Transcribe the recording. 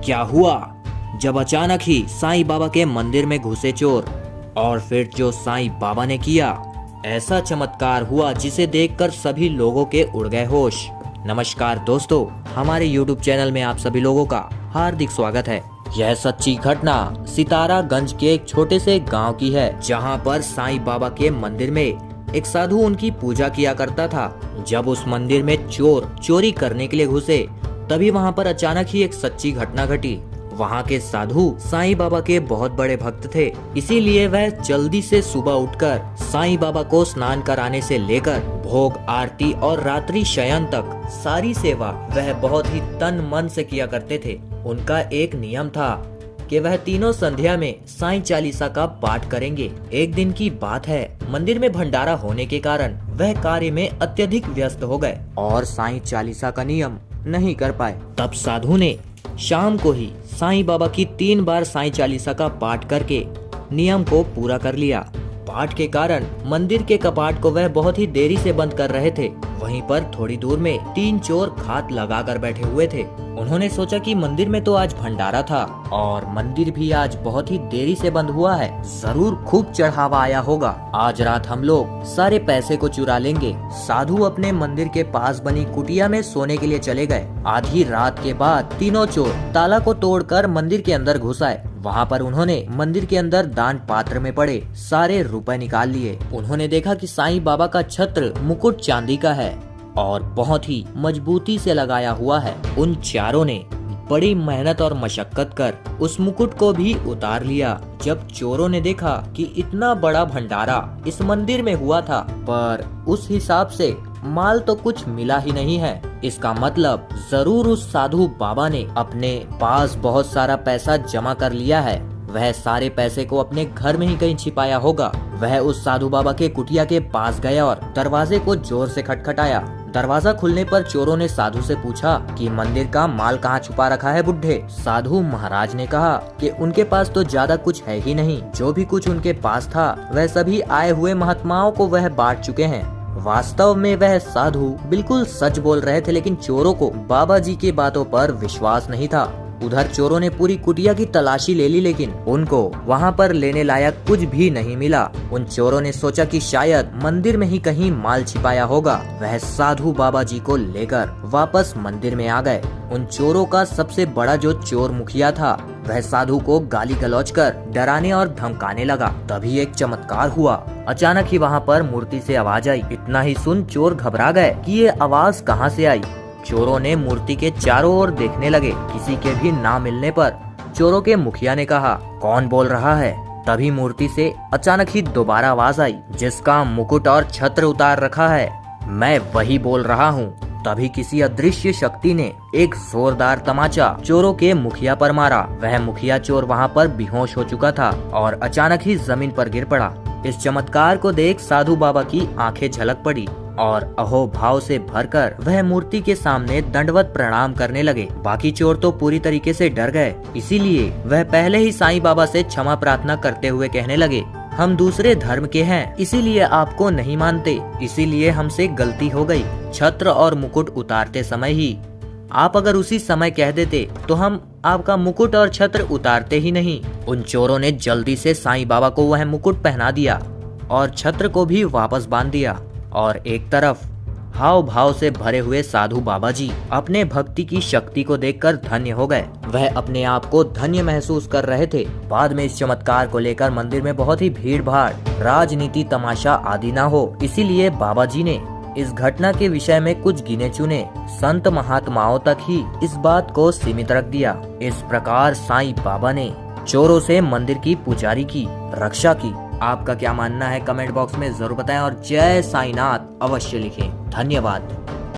क्या हुआ जब अचानक ही साईं बाबा के मंदिर में घुसे चोर, और फिर जो साईं बाबा ने किया, ऐसा चमत्कार हुआ जिसे देखकर सभी लोगों के उड़ गए होश। नमस्कार दोस्तों, हमारे YouTube चैनल में आप सभी लोगों का हार्दिक स्वागत है। यह सच्ची घटना सितारागंज के एक छोटे से गांव की है, जहां पर साईं बाबा के मंदिर में एक साधु उनकी पूजा किया करता था। जब उस मंदिर में चोर चोरी करने के लिए घुसे, तभी वहां पर अचानक ही एक सच्ची घटना घटी। वहां के साधु साईं बाबा के बहुत बड़े भक्त थे, इसीलिए वह जल्दी से सुबह उठकर साईं बाबा को स्नान कराने से लेकर भोग आरती और रात्रि शयन तक सारी सेवा वह बहुत ही तन मन से किया करते थे। उनका एक नियम था कि वह तीनों संध्या में साईं चालीसा का पाठ करेंगे। एक दिन की बात है, मंदिर में भंडारा होने के कारण वह कार्य में अत्यधिक व्यस्त हो गए और साईं चालीसा का नियम नहीं कर पाए। तब साधु ने शाम को ही साईं बाबा की 3 बार साईं चालीसा का पाठ करके नियम को पूरा कर लिया। पाठ के कारण मंदिर के कपाट को वह बहुत ही देरी से बंद कर रहे थे। वहीं पर थोड़ी दूर में 3 चोर घात लगाकर बैठे हुए थे। उन्होंने सोचा कि मंदिर में तो आज भंडारा था और मंदिर भी आज बहुत ही देरी से बंद हुआ है, जरूर खूब चढ़ावा आया होगा। आज रात हम लोग सारे पैसे को चुरा लेंगे। साधु अपने मंदिर के पास बनी कुटिया में सोने के लिए चले गए। आधी रात के बाद तीनों चोर ताला को तोड़कर मंदिर के अंदर घुस आए। वहाँ पर उन्होंने मंदिर के अंदर दान पात्र में पड़े सारे रुपए निकाल लिए। उन्होंने देखा कि साईं बाबा का छत्र मुकुट चांदी का है और बहुत ही मजबूती से लगाया हुआ है। उन चारों ने बड़ी मेहनत और मशक्कत कर उस मुकुट को भी उतार लिया। जब चोरों ने देखा कि इतना बड़ा भंडारा इस मंदिर में हुआ था, पर उस हिसाब से माल तो कुछ मिला ही नहीं है, इसका मतलब जरूर उस साधु बाबा ने अपने पास बहुत सारा पैसा जमा कर लिया है। वह सारे पैसे को अपने घर में ही कहीं छिपाया होगा। वह उस साधु बाबा के कुटिया के पास गया और दरवाजे को जोर से खटखटाया। दरवाजा खुलने पर चोरों ने साधु से पूछा कि मंदिर का माल कहाँ छुपा रखा है बुड्ढे। साधु महाराज ने कहा कि उनके पास तो ज्यादा कुछ है ही नहीं, जो भी कुछ उनके पास था वह सभी आए हुए महात्माओं को वह बांट चुके हैं। वास्तव में वह साधु बिल्कुल सच बोल रहे थे, लेकिन चोरों को बाबा जी की बातों पर विश्वास नहीं था। उधर चोरों ने पूरी कुटिया की तलाशी ले ली, लेकिन उनको वहां पर लेने लायक कुछ भी नहीं मिला। उन चोरों ने सोचा कि शायद मंदिर में ही कहीं माल छिपाया होगा। वह साधु बाबा जी को लेकर वापस मंदिर में आ गए। उन चोरों का सबसे बड़ा जो चोर मुखिया था, वह साधु को गाली गलौज कर डराने और धमकाने लगा। तभी एक चमत्कार हुआ। अचानक ही वहाँ पर मूर्ति से आवाज आई। इतना ही सुन चोर घबरा गए कि ये आवाज कहाँ से आई। चोरों ने मूर्ति के चारों ओर देखने लगे। किसी के भी ना मिलने पर चोरों के मुखिया ने कहा, कौन बोल रहा है? तभी मूर्ति से अचानक ही दोबारा आवाज आई, जिसका मुकुट और छत्र उतार रखा है, मैं वही बोल रहा हूँ। तभी किसी अदृश्य शक्ति ने एक जोरदार तमाचा चोरों के मुखिया पर मारा। वह मुखिया चोर वहाँ पर बेहोश हो चुका था और अचानक ही जमीन पर गिर पड़ा। इस चमत्कार को देख साधु बाबा की आंखें झलक पड़ी और अहोभाव से भरकर वह मूर्ति के सामने दंडवत प्रणाम करने लगे। बाकी चोर तो पूरी तरीके से डर गए, इसीलिए वह पहले ही साईं बाबा से क्षमा प्रार्थना करते हुए कहने लगे, हम दूसरे धर्म के हैं, इसीलिए आपको नहीं मानते, इसीलिए हमसे गलती हो गई। छत्र और मुकुट उतारते समय ही आप अगर उसी समय कह देते तो हम आपका मुकुट और छत्र उतारते ही नहीं। उन चोरों ने जल्दी से साईं बाबा को वह मुकुट पहना दिया और छत्र को भी वापस बांध दिया। और एक तरफ हाव भाव से भरे हुए साधु बाबा जी अपने भक्ति की शक्ति को देखकर धन्य हो गए। वह अपने आप को धन्य महसूस कर रहे थे। बाद में इस चमत्कार को लेकर मंदिर में बहुत ही भीड़ भाड़, राजनीति, तमाशा आदि न हो, इसीलिए बाबा जी ने इस घटना के विषय में कुछ गिने चुने संत महात्माओं तक ही इस बात को सीमित रख दिया। इस प्रकार साईं बाबा ने चोरों से मंदिर की पुजारी की रक्षा की। आपका क्या मानना है कमेंट बॉक्स में जरूर बताएं और जय साईनाथ अवश्य लिखें। धन्यवाद।